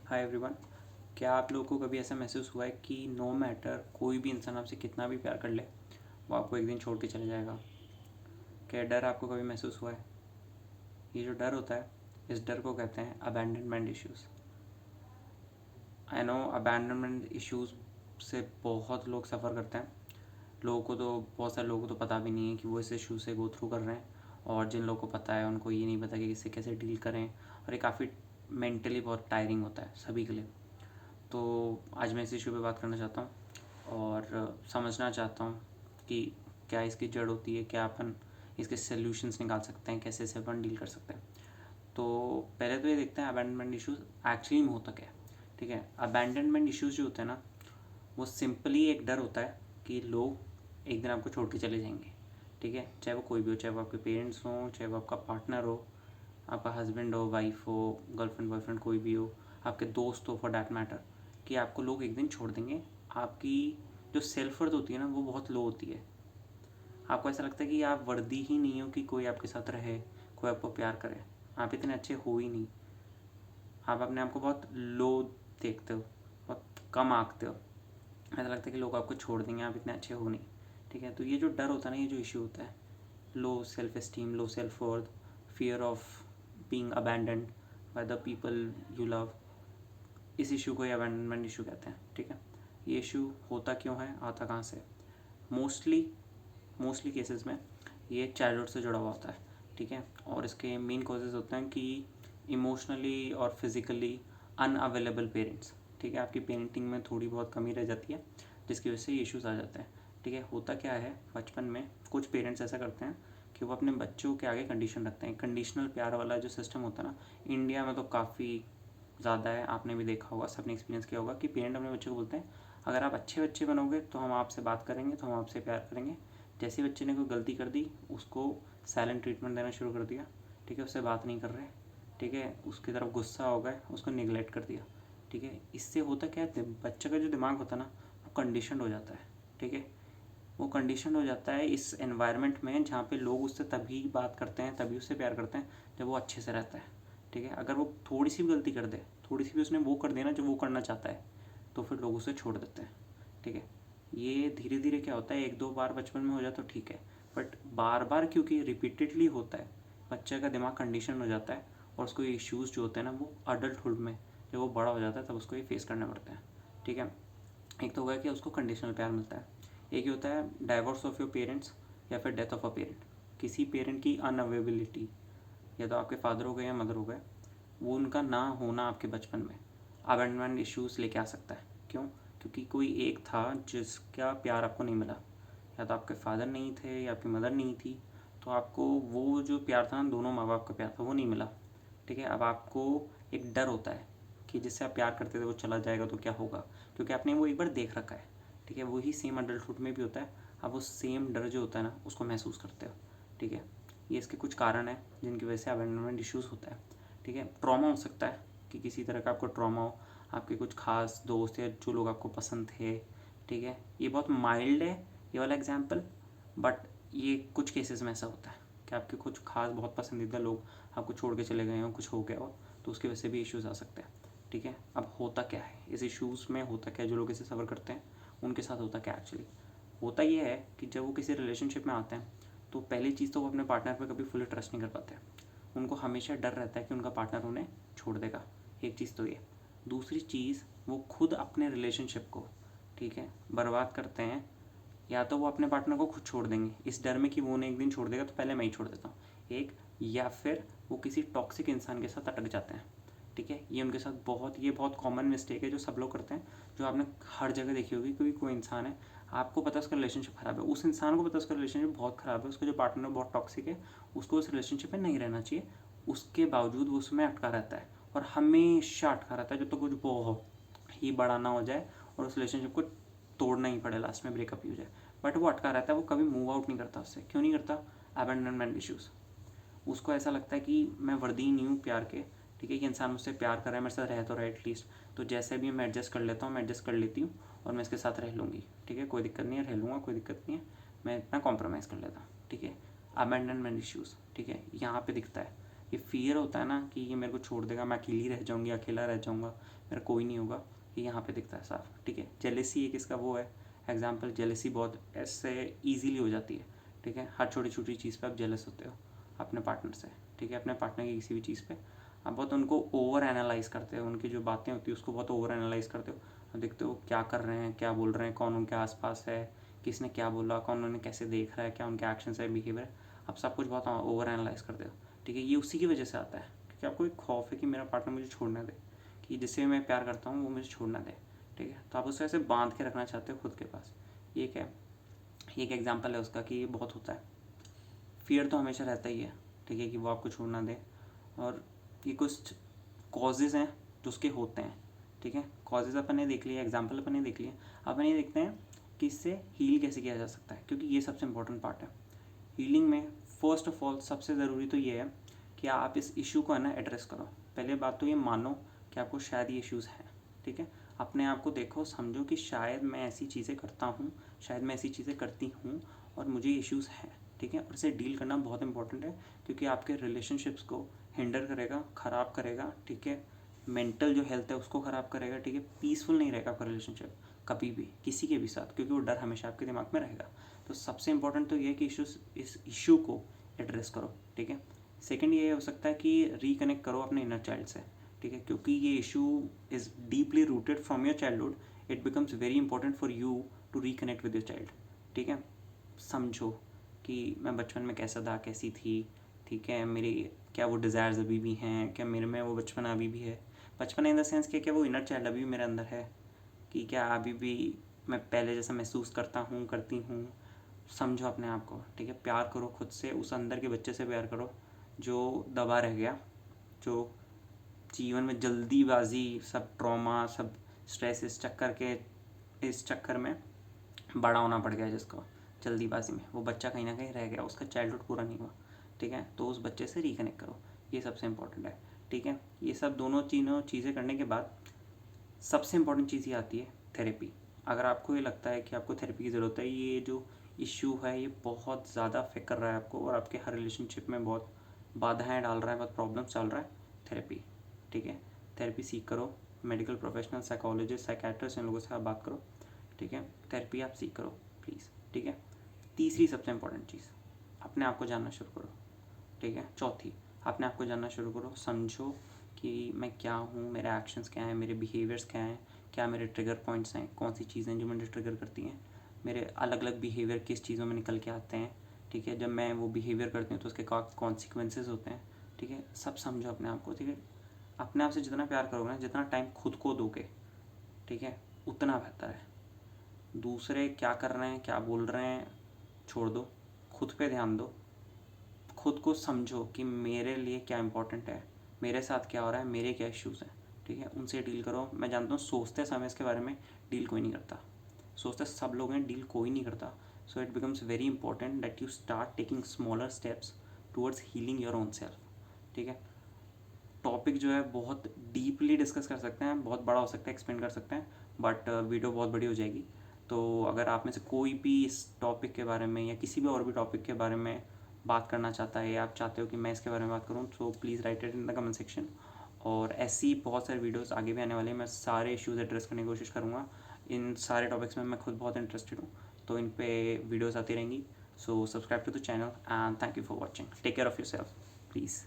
Hi everyone. क्या आप लोगों को कभी ऐसा महसूस हुआ है कि नो मैटर कोई भी इंसान आपसे कितना भी प्यार कर ले वो आपको एक दिन छोड़ के चले जाएगा? क्या डर आपको कभी महसूस हुआ है? ये जो डर होता है, इस डर को कहते हैं abandonment issues. I know abandonment issues से बहुत लोग सफ़र करते हैं। बहुत सारे लोगों को तो पता भी नहीं है कि वो इस इशू से गो थ्रू कर रहे हैं, और जिन लोगों को पता है उनको ये नहीं पता कि इससे कैसे डील करें, और ये काफ़ी मेंटली बहुत टायरिंग होता है सभी के लिए। तो आज मैं इस इशू पे बात करना चाहता हूँ और समझना चाहता हूँ कि क्या इसकी जड़ होती है, क्या अपन इसके सॉल्यूशंस निकाल सकते हैं, कैसे इसे अपन डील कर सकते हैं। तो पहले तो ये देखते हैं अबैंडनमेंट इश्यूज़ एक्चुअली में होता क्या है। ठीक है, अबैंडनमेंट इश्यूज़ जो होते हैं ना, वो सिंपली एक डर होता है कि लोग एक दिन आपको छोड़ के चले जाएंगे। ठीक है, चाहे वो कोई भी हो, चाहे वो आपके पेरेंट्स हों, चाहे वो आपका पार्टनर हो, आपका हस्बैंड हो, वाइफ हो, गर्लफ्रेंड बॉयफ्रेंड कोई भी हो, आपके दोस्त हो फॉर डैट मैटर, कि आपको लोग एक दिन छोड़ देंगे। आपकी जो सेल्फ वर्थ होती है ना, वो बहुत लो होती है। आपको ऐसा लगता है कि आप वर्दी ही नहीं हो कि कोई आपके साथ रहे, कोई आपको प्यार करे। आप इतने अच्छे हो ही नहीं। आप अपने आप को बहुत लो देखते हो, बहुत कम आंकते हो। ऐसा लगता है कि लोग आपको छोड़ देंगे, आप इतने अच्छे हो नहीं। ठीक है, तो ये जो डर होता है ना, ये जो इश्यू होता है, low self esteem, low self worth, fear of being abandoned by the people you love, इस इशू को ही अबैंडनमेंट इशू कहते हैं। ठीक है, ये इशू होता क्यों है, आता कहाँ से? मोस्टली मोस्टली केसेस में ये चाइल्डहुड से जुड़ा हुआ होता है। ठीक है, और इसके मेन कॉजेज़ होते हैं कि इमोशनली और फिज़िकली अनअवेलेबल पेरेंट्स। ठीक है, आपकी पेरेंटिंग में थोड़ी बहुत कमी रह जाती है, जिसकी वजह से ये इश्यूज़ आ जाते हैं। ठीक है, होता क्या है, बचपन में कुछ पेरेंट्स ऐसा करते हैं कि वो अपने बच्चों के आगे कंडीशन रखते हैं। कंडीशनल प्यार वाला जो सिस्टम होता है ना, इंडिया में तो काफ़ी ज़्यादा है। आपने भी देखा होगा, सबने एक्सपीरियंस किया होगा कि पेरेंट अपने बच्चों को बोलते हैं, अगर आप अच्छे बच्चे बनोगे तो हम आपसे बात करेंगे, तो हम आपसे प्यार करेंगे। जैसे बच्चे ने कोई गलती कर दी, उसको साइलेंट ट्रीटमेंट देना शुरू कर दिया। ठीक है, उससे बात नहीं कर रहे। ठीक है, उसकी तरफ गुस्सा हो गए, उसको निगलेक्ट कर दिया। ठीक है, इससे होता क्या है, बच्चे का जो दिमाग होता है ना, वो कंडीशन हो जाता है। ठीक है, वो कंडीशन हो जाता है इस एनवायरनमेंट में, जहाँ पे लोग उससे तभी बात करते हैं, तभी उससे प्यार करते हैं जब वो अच्छे से रहता है। ठीक है, अगर वो थोड़ी सी भी गलती कर दे, थोड़ी सी भी उसने वो कर दिया ना जो वो करना चाहता है, तो फिर लोग उसे छोड़ देते हैं। ठीक है, ये धीरे धीरे क्या होता है, एक दो बार बचपन में हो जाए तो ठीक है, बट बार बार क्योंकि रिपीटेडली होता है, बच्चे का दिमाग कंडीशन हो जाता है, और उसको ये इश्यूज़ जो होते हैं ना, वो अडल्टहुड में जब वो बड़ा हो जाता है तब उसको ये फेस करने पड़ते हैं। ठीक है, एक तो होगा कि उसको कंडीशनल प्यार मिलता है, एक ही होता है डाइवोर्स ऑफ योर पेरेंट्स, या फिर डेथ ऑफ अ पेरेंट। किसी पेरेंट की अनअवेबिलिटी, या तो आपके फादर हो गए या मदर हो गए, वो उनका ना होना आपके बचपन में अबैंडनमेंट इश्यूज़ लेके आ सकता है। क्यों? क्योंकि कोई एक था जिसका प्यार आपको नहीं मिला, या तो आपके फादर नहीं थे या आपकी मदर नहीं थी, तो आपको वो जो प्यार था ना, दोनों माँ बाप का प्यार था, वो नहीं मिला। ठीक है, अब आपको एक डर होता है कि जिससे आप प्यार करते थे वो चला जाएगा तो क्या होगा, क्योंकि आपने वो एक बार देख रखा है। ठीक है, वही सेम अडल्टहुड में भी होता है। आप वो सेम डर जो होता है ना, उसको महसूस करते हो। ठीक है, ये इसके कुछ कारण हैं जिनकी वजह से अबैंडनमेंट इश्यूज़ होता है। ठीक है, ट्रॉमा हो सकता है कि किसी तरह का आपको ट्रॉमा हो, आपके कुछ खास दोस्त या जो लोग आपको पसंद थे। ठीक है, ये बहुत माइल्ड है ये वाला एग्जाम्पल, बट ये कुछ केसेस में ऐसा होता है कि आपके कुछ खास बहुत पसंदीदा लोग आपको छोड़ के चले गए हो, कुछ हो गया हो, तो उसकी वजह से भी इश्यूज़ आ सकते हैं। ठीक है, अब होता क्या है इस इश्यूज़ में, होता क्या है, जो लोग इसे सफ़र करते हैं उनके साथ होता क्या एक्चुअली होता ये है कि जब वो किसी रिलेशनशिप में आते हैं, तो पहली चीज़ तो वो अपने पार्टनर पर कभी फुली ट्रस्ट नहीं कर पाते। उनको हमेशा डर रहता है कि उनका पार्टनर उन्हें छोड़ देगा। एक चीज़ तो ये। दूसरी चीज़, वो खुद अपने रिलेशनशिप को, ठीक है, बर्बाद करते हैं। या तो वो अपने पार्टनर को खुद छोड़ देंगे इस डर में कि वो उन्हें एक दिन छोड़ देगा, तो पहले मैं ही छोड़ देता हूँ एक, या फिर वो किसी टॉक्सिक इंसान के साथ अटक जाते हैं। ठीक है, ये उनके साथ ये बहुत कॉमन मिस्टेक है जो सब लोग करते हैं, जो आपने हर जगह देखी होगी। क्योंकि कोई इंसान है, आपको पता है उसका रिलेशनशिप ख़राब है, उस इंसान को पता है उसका रिलेशनशिप बहुत ख़राब है, उसका जो पार्टनर बहुत टॉक्सिक है, उसको उस रिलेशनशिप में नहीं रहना चाहिए, उसके बावजूद वो उसमें अटका रहता है, और हमेशा अटका रहता है जब तक कुछ बहुत ही बड़ा ना हो जाए और उस रिलेशनशिप को तोड़ना ही पड़े, लास्ट में ब्रेकअप ही हो जाए। बट वो अटका रहता है, वो कभी मूव आउट नहीं करता उससे। क्यों नहीं करता? Abandonment issues. उसको ऐसा लगता है कि मैं वर्दी ही नहीं हूँ प्यार के। ठीक है, कि इंसान मुझसे प्यार कर रहा है, मेरे साथ रह तो रहा है एटलीस्ट, तो जैसे भी मैं एडजस्ट कर लेता हूँ, मैं एडजस्ट कर लेती हूँ, और मैं इसके साथ रह लूँगी। ठीक है, कोई दिक्कत नहीं है, रह लूँगा, कोई दिक्कत नहीं है, मैं इतना कॉम्प्रोमाइज़ कर लेता हूँ। ठीक है, अबैंडनमेंट इश्यूज़, ठीक है, यहाँ पे दिखता है ये फियर होता है ना कि ये मेरे को छोड़ देगा, मैं अकेली रह जाऊँगी, अकेला रह जाऊँगा, मेरा कोई नहीं होगा, ये यहाँ पे दिखता है साफ, ठीक है। जेलेसी एक इसका वो है एग्जाम्पल। जेलेसी बहुत ऐसे ईजीली हो जाती है, ठीक है। हर छोटी छोटी चीज़ पे आप जेलस होते हो अपने पार्टनर से, ठीक है। अपने पार्टनर की किसी भी चीज़ पे आप बहुत उनको ओवर एनालाइज करते हो, उनकी जो बातें होती है उसको बहुत ओवर एनालाइज करते हो। आप देखते हो क्या कर रहे हैं, क्या बोल रहे हैं, कौन उनके आसपास है, किसने क्या बोला, कौन उन्हें कैसे देख रहा है, क्या उनके एक्शंस है, बिहेवियर है, आप सब कुछ बहुत ओवर एनालाइज करते हो, ठीक है। ये उसी की वजह से आता है क्योंकि आपको एक खौफ है कि मेरा पार्टनर मुझे छोड़ना दे, कि जिससे मैं प्यार करता हूँ वो मुझे छोड़ना दे, ठीक है। तो आप उसे ऐसे बांध के रखना चाहते हो खुद के पास। ये क्या है, ये एक एग्जाम्पल है उसका कि ये बहुत होता है। फियर तो हमेशा रहता ही है, ठीक है, कि वो आपको छोड़ना दे। और ये कुछ कॉजेज़ हैं जो उसके होते हैं, ठीक है। कॉजेज़ अपन ने देख लिया, एग्जाम्पल अपन ने देख लिया। अपन ये देखते हैं कि इससे हील कैसे किया जा सकता है, क्योंकि ये सबसे इंपॉर्टेंट पार्ट है हीलिंग में। फर्स्ट ऑफ ऑल सबसे ज़रूरी तो ये है कि आप इस इशू को है ना एड्रेस करो। पहले बात तो ये मानो कि आपको शायद ये इश्यूज़ हैं, ठीक है। अपने आप को देखो, समझो कि शायद मैं ऐसी चीज़ें करता हूँ, शायद मैं ऐसी चीज़ें करती हूँ और मुझे इश्यूज़ हैं, ठीक है। और इसे डील करना बहुत इंपॉर्टेंट है क्योंकि आपके रिलेशनशिप्स को हिंडर करेगा, ख़राब करेगा, ठीक है। मेंटल जो हेल्थ है उसको ख़राब करेगा, ठीक है। पीसफुल नहीं रहेगा आपका रिलेशनशिप कभी भी किसी के भी साथ, क्योंकि वो डर हमेशा आपके दिमाग में रहेगा। तो सबसे इंपॉर्टेंट तो ये है कि इस इशू को एड्रेस करो, ठीक है। सेकंड ये हो सकता है कि रिकनेक्ट करो अपने इनर चाइल्ड से, ठीक है, क्योंकि ये issue is deeply rooted from your childhood. It becomes very important for you to reconnect with your child, ठीक है। समझो कि मैं बचपन में कैसा था, कैसी थी, ठीक है। मेरे क्या वो डिज़ायर्स अभी भी हैं, क्या मेरे में वो बचपना अभी भी है। बचपना इन द सेंस क्या वो इनर चाइल्ड अभी भी मेरे अंदर है, कि क्या अभी भी मैं पहले जैसा महसूस करता हूँ, करती हूँ। समझो अपने आप को, ठीक है। प्यार करो खुद से, उस अंदर के बच्चे से प्यार करो जो दबा रह गया, जो जीवन में जल्दीबाजी, सब ट्रॉमा, सब स्ट्रेस, इस चक्कर में बड़ा होना पड़ गया, जिसको जल्दीबाजी में वो बच्चा कहीं ना कहीं रह गया, उसका चाइल्डहुड पूरा नहीं हुआ, ठीक है। तो उस बच्चे से रिकनेक्ट करो, ये सबसे इंपॉर्टेंट है, ठीक है। ये सब दोनों चीज़ें करने के बाद सबसे इंपॉर्टेंट चीज़ ये आती है थेरेपी। अगर आपको ये लगता है कि आपको थेरेपी की ज़रूरत है, ये जो इश्यू है ये बहुत ज़्यादा अफेक्ट कर रहा है आपको और आपके हर रिलेशनशिप में बहुत बाधाएं डाल रहा है, बहुत प्रॉब्लम्स डाल रहा है, थेरेपी, ठीक है। थेरेपी सीख करो, मेडिकल प्रोफेशनल, साइकोलॉजिस्ट, साइकेट्रिस्ट, इन लोगों से आप बात करो, ठीक है। थेरेपी आप सीख करो प्लीज़, ठीक है। तीसरी सबसे इंपॉर्टेंट चीज़, अपने आप को जानना शुरू करो, ठीक है। चौथी, अपने आप को जानना शुरू करो, समझो कि मैं क्या हूँ, मेरे एक्शंस क्या हैं, मेरे बिहेवियर्स क्या हैं, क्या मेरे ट्रिगर पॉइंट्स हैं, कौन सी चीज़ें जो मुझे ट्रिगर करती हैं, मेरे अलग अलग बिहेवियर किस चीज़ों में निकल के आते हैं, ठीक है। जब मैं वो बिहेवियर करती हूँ तो उसके कॉन्सिक्वेंसेज होते हैं, ठीक है। सब समझो अपने आप को, ठीक है। अपने आप से जितना प्यार करोगे ना, जितना टाइम खुद को दोगे, ठीक है, उतना बेहतर है। दूसरे क्या कर रहे हैं, क्या बोल रहे हैं, छोड़ दो, खुद पे ध्यान दो। खुद को समझो कि मेरे लिए क्या इंपॉर्टेंट है, मेरे साथ क्या हो रहा है, मेरे क्या इश्यूज़ हैं, ठीक है। उनसे डील करो। मैं जानता हूँ सोचते समय इसके बारे में डील कोई नहीं करता, सोचते सब लोग हैं, डील कोई नहीं करता। So it becomes very important that you start taking smaller steps towards healing your own self, ठीक है। टॉपिक जो है बहुत डीपली डिस्कस कर सकते हैं, बहुत बड़ा हो सकता है, एक्सप्लेन कर सकते हैं, बट वीडियो बहुत बड़ी हो जाएगी। तो अगर आप में से कोई भी इस टॉपिक के बारे में या किसी भी और भी टॉपिक के बारे में बात करना चाहता है या आप चाहते हो कि मैं इसके बारे में बात करूं, तो please write it in the comment section. और ऐसी बहुत सारे वीडियोस आगे भी आने वाले हैं, मैं सारे इश्यूज़ एड्रेस करने की कोशिश करूँगा। इन सारे टॉपिक्स में मैं खुद बहुत इंटरेस्टेड हूँ, तो इन पे वीडियोज़ आती रहेंगी। So subscribe to the channel and thank you for watching. Take care of your self please.